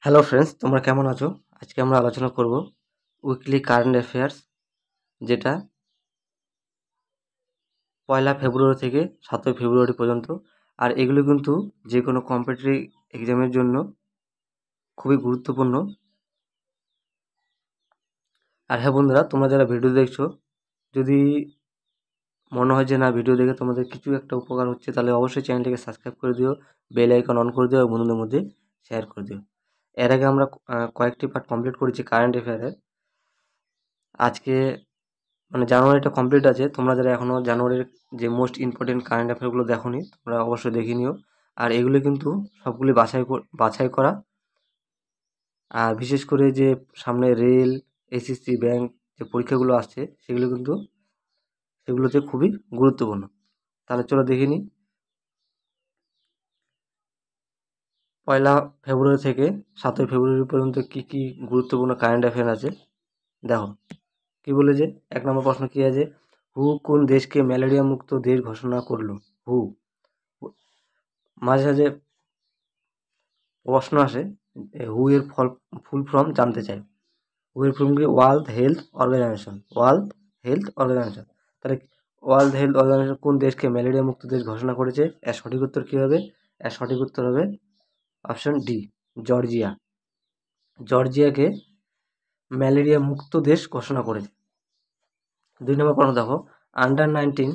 Hello friends, তোমরা কেমন আছো? আজকে আমরা আলোচনা করব উইকলি কারেন্ট অ্যাফেয়ার্স, যেটা 1 ফেব্রুয়ারি থেকে 7 ফেব্রুয়ারি পর্যন্ত। আর এগুলো কিন্তু যে কোনো কম্পিটিটিভ এক্সামের জন্য খুবই গুরুত্বপূর্ণ। আর হ্যাঁ বন্ধুরা, তোমরা যারা ভিডিও দেখছো, যদি মনে হয় যে না ভিডিও দেখে তোমাদের কিছু একটা উপকার হচ্ছে, তাহলে অবশ্যই চ্যানেলটিকে সাবস্ক্রাইব করে দিও, বেল আইকন অন করে দিও এবং বন্ধুদের মধ্যে শেয়ার করে দিও। এর আগে আমরা কয়েকটি পার্ট কমপ্লিট করেছি কারেন্ট অ্যাফেয়ারের। আজকে জানুয়ারিটা কমপ্লিট আছে। তোমরা যারা এখনও জানুয়ারির যে মোস্ট ইম্পর্টেন্ট কারেন্ট অ্যাফেয়ারগুলো দেখোনি, তোমরা অবশ্যই দেখে নিও। আর এগুলো কিন্তু সবগুলি বাছাই করা। আর বিশেষ করে যে সামনে রেল, এসএসসি, ব্যাংক যে পরীক্ষাগুলো আসছে, সেগুলোতে খুবই গুরুত্বপূর্ণ। তাহলে চলো দেখে নিই। 1 ফেব্রুয়ারি থেকে 7 ফেব্রুয়ারি পর্যন্ত কী কী গুরুত্বপূর্ণ কারেন্ট অ্যাফেয়ার আছে দেখো। কি বলে যে 1 নম্বর প্রশ্ন কি আছে, হু কোন দেশকে ম্যালেরিয়া মুক্ত দেশ ঘোষণা করলো? হু, মাঝে মাঝে প্রশ্ন আসে, হু এর ফুল ফর্ম জানতে চাই। হু এর ফুল কি? World Health Organization. World Health Organization. তাহলে ওয়ার্ল্ড হেলথ অর্গানাইজেশন কোন দেশকে ম্যালেরিয়া মুক্ত দেশ ঘোষণা করেছে? এর সঠিক উত্তর কী হবে? এর সঠিক উত্তর হবে অপশন ডি, জর্জিয়া। জর্জিয়াকে ম্যালেরিয়া মুক্ত দেশ ঘোষণা করেছে। 2 নম্বর প্রশ্ন দেখো, আন্ডার-19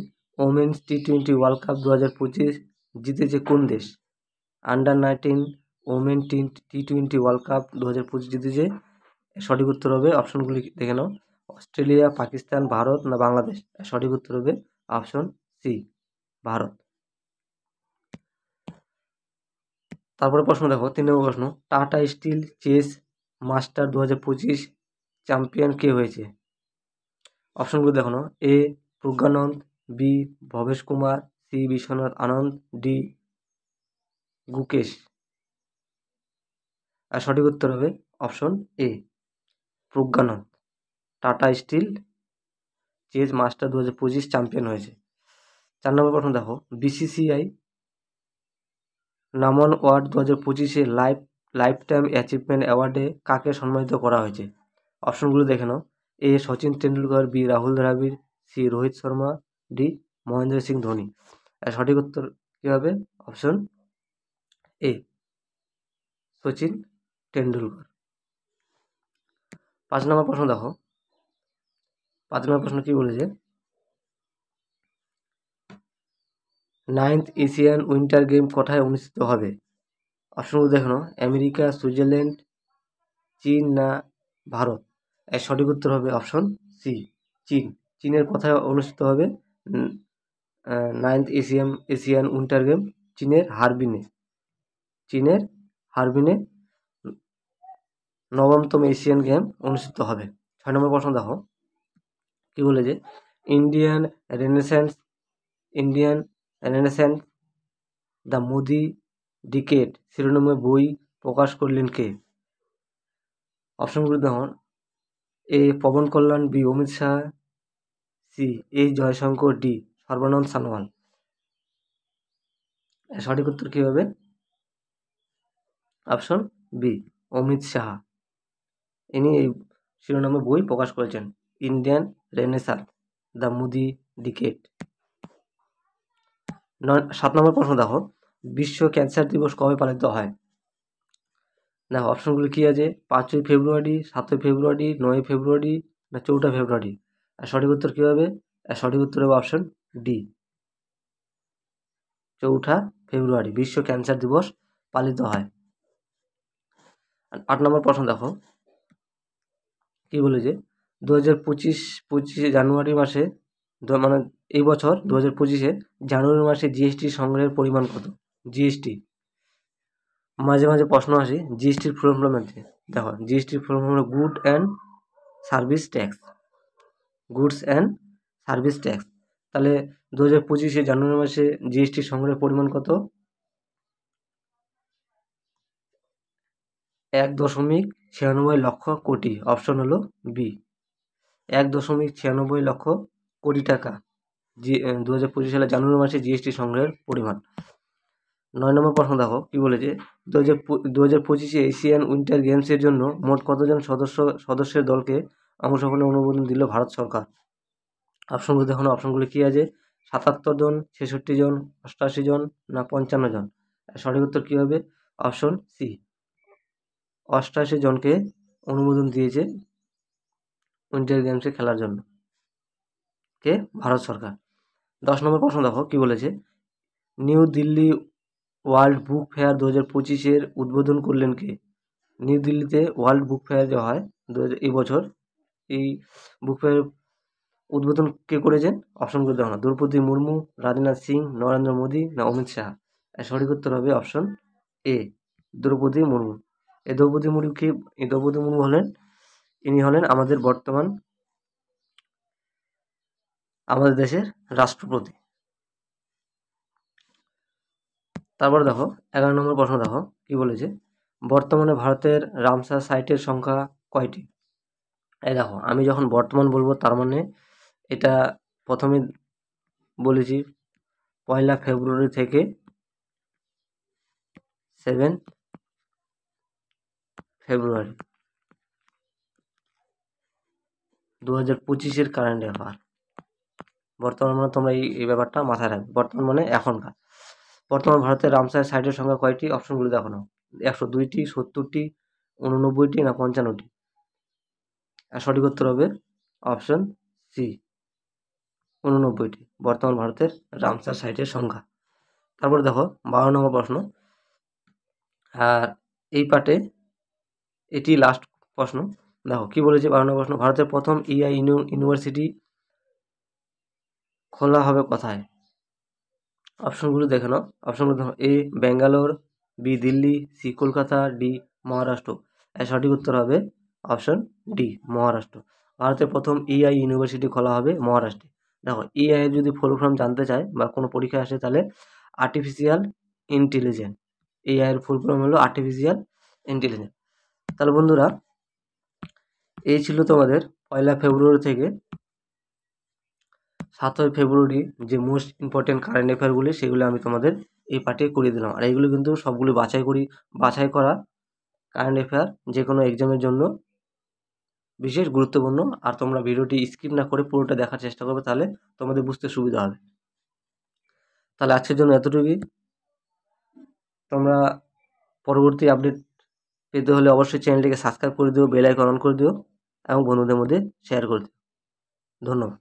ওমেন্স টি-20 ওয়ার্ল্ড কাপ 2025 জিতেছে কোন দেশ? আন্ডার-19 ওমেন টি-20 ওয়ার্ল্ড কাপ 2025 জিতেছে। সঠিক উত্তর হবে, অপশনগুলি দেখে নাও, অস্ট্রেলিয়া, পাকিস্তান, ভারত না বাংলাদেশ? সঠিক উত্তর হবে অপশন সি, ভারত। তারপরে প্রশ্ন দেখো, 3 নম্বর প্রশ্ন, Tata steel chess master 2025 champion কে হয়েছে? অপশনগুলো দেখো না, A Praggnanandhaa, B Bhavesh Kumar, C Viswanath Anand, D Gukesh. আর সঠিক উত্তর হবে option A, Praggnanandhaa. Tata steel chess master 2025 champion হয়েছে। 4 নম্বর প্রশ্ন দেখো, BCCI Naman award 2025 lifetime achievement অ্যাওয়ার্ডে কাকে সম্মানিত করা হয়েছে? অপশনগুলো দেখে নাও, A Sachin Tendulkar, B Rahul Dravid, C Rohit Sharma, D Mahendra Singh Dhoni. আর সঠিক উত্তর কী হবে? অপশন এ, সচিন তেন্ডুলকর। 5 নম্বর প্রশ্ন দেখো, 5 নম্বর প্রশ্ন কি বলেছে, 9th এশিয়ান উইন্টার গেম কোথায় অনুষ্ঠিত হবে? অপশনগুলো দেখো, আমেরিকা, সুইজারল্যান্ড, চীন না ভারত? এর সঠিক উত্তর হবে অপশন সি, চীন। চীনের কোথায় অনুষ্ঠিত হবে 9th এশিয়ান উইন্টার গেম? চীনের হারবিনে। চীনের হারবিনে 9তম এশিয়ান গেম অনুষ্ঠিত হবে। 6 নম্বর প্রশ্ন দেখো, কি বলেছে, Indian renaissance the Modi decade শিরোনামে বই প্রকাশ করলেন কে? অপশনগুলো দেখুন, A Pawan Kalyan, B Amit Shah, C H Jaishankar, D Sarbananda Sonowal. সঠিক উত্তর কী হবে? Option B, Amit Shah. ইনি এই শিরোনামে বই প্রকাশ করেছেন, Indian renaissance the Modi decade. 7 নম্বর প্রশ্ন দেখো, বিশ্ব ক্যান্সার দিবস কবে পালিত হয়? দেখো অপশনগুলো কী আছে, 5 ফেব্রুয়ারি, 7 ফেব্রুয়ারি, 9 ফেব্রুয়ারি না 4 ফেব্রুয়ারি? আর সঠিক উত্তর কী হবে? আর সঠিক উত্তর হবে অপশন ডি, 4 ফেব্রুয়ারি বিশ্ব ক্যান্সার দিবস পালিত হয়। 8 নম্বর প্রশ্ন দেখো, কী বলেছে, 2025 জানুয়ারি মাসে এই বছর 2025 জানুয়ারি মাসে জিএসটি সংগ্রহের পরিমাণ কত? জিএসটি মাঝে মাঝে প্রশ্ন আসে, জিএসটির ফুল ফর্ম আছে। দেখো জিএসটির ফুল ফর্ম হলো গুডস অ্যান্ড সার্ভিস ট্যাক্স। তাহলে 2025 জানুয়ারি মাসে জিএসটি সংগ্রহের পরিমাণ কত? 1.96 লক্ষ কোটি। অপশন হলো বি, 1.96 লক্ষ কোটি টাকা 2025 সালে জানুয়ারি মাসে জিএসটি সংগ্রহের পরিমাণ। 9 নম্বর প্রশ্ন দেখো কি বলেছে, 2025 এশিয়ান উইন্টার গেমসের জন্য মোট কতজন সদস্যের দলকে অংশগ্রহণের অনুমোদন দিল ভারত সরকার? অপশনগুলো দেখুন, অপশনগুলি কি আছে, 77 জন, 66 জন, 88 জন, না 55 জন? সঠিক উত্তর কি হবে? অপশন সি, 88 জনকে অনুমোদন দিয়েছে উইন্টার গেমসে খেলার জন্য, কে? ভারত সরকার। 10 নম্বর প্রশ্ন দেখো কি বলেছে, new Delhi world book fair 2025 উদ্বোধন করলেন কে? নিউ দিল্লিতে ওয়ার্ল্ড বুক ফেয়ার যে হয় এই বছর, এই বুক ফেয়ার উদ্বোধন কে করেছেন? অপশনগুলো দেখো না, দ্রৌপদী মুর্মু, রাজনাথ সিং, নরেন্দ্র মোদী, না অমিত শাহ? সঠিক উত্তর হবে অপশন এ, দ্রৌপদী মুর্মু। এই দ্রৌপদী মুর্মু ইনি হলেন আমাদের দেশের রাষ্ট্রপতি। তারপর দেখো 11 নম্বর প্রশ্ন দেখো কি বলেছে, বর্তমানে ভারতের রামসার সাইটের সংখ্যা কয়টি? এই দেখো, আমি যখন বর্তমান বলবো তার মানে এটা প্রথমে বলেছি 1 ফেব্রুয়ারি থেকে 7 ফেব্রুয়ারি 2025 কারেন্ট অ্যাফেয়ার। বর্তমান মানে তোমরা এই ব্যাপারটা মাথায় রাখবে, বর্তমান মানে এখনকার। বর্তমান ভারতের রামসার সাইটের সংখ্যা কয়টি? অপশনগুলি দেখো না, 102টি, 70টি, 89টি, না 55টি? সঠিক উত্তর হবে অপশন সি, 89টি বর্তমান ভারতের রামসার সাইটের সংখ্যা। তারপর দেখো 12 নম্বর প্রশ্ন, আর এই পার্টে এটি লাস্ট প্রশ্ন। দেখো কি বলেছে 12 নম্বর প্রশ্ন, ভারতের প্রথম এআই ইউনিভার্সিটি খোলা হবে কোথায়? অপশনগুলো দেখে নাও, অপশনগুলো দেখো, A Bangalore, B Delhi, C Kolkata, D Maharashtra? সঠিক উত্তর হবে অপশন ডি, মহারাষ্ট্র। ভারতের প্রথম এআই ইউনিভার্সিটি খোলা হবে মহারাষ্ট্রে। দেখো, এআই এর যদি ফুল ফর্ম জানতে চায় বা কোনো পরীক্ষা আসে তাহলে আর্টিফিশিয়াল ইন্টেলিজেন্স, এআই এর ফুল ফর্ম হলো আর্টিফিশিয়াল ইন্টেলিজেন্স। তাহলে বন্ধুরা, এই ছিল তোমাদের 1 ফেব্রুয়ারি থেকে 7 ফেব্রুয়ারি যে মোস্ট ইম্পর্টেন্ট কারেন্ট অ্যাফেয়ারগুলি, সেগুলো আমি তোমাদের এই পার্টে করিয়ে দিলাম। আর এইগুলো কিন্তু সবগুলো বাছাই করা কারেন্ট অ্যাফেয়ার, যে কোনো এক্সামের জন্য বিশেষ গুরুত্বপূর্ণ। আর তোমরা ভিডিওটি স্কিপ না করে পুরোটা দেখার চেষ্টা করবে, তাহলে তোমাদের বুঝতে সুবিধা হবে। তাহলে আজকের জন্য এতটুকুই। তোমরা পরবর্তী আপডেট পেতে হলে অবশ্যই চ্যানেলটিকে সাবস্ক্রাইব করে দিও, বেল আইকন অন করে দিও এবং বন্ধুদের মধ্যে শেয়ার করে দিও। ধন্যবাদ।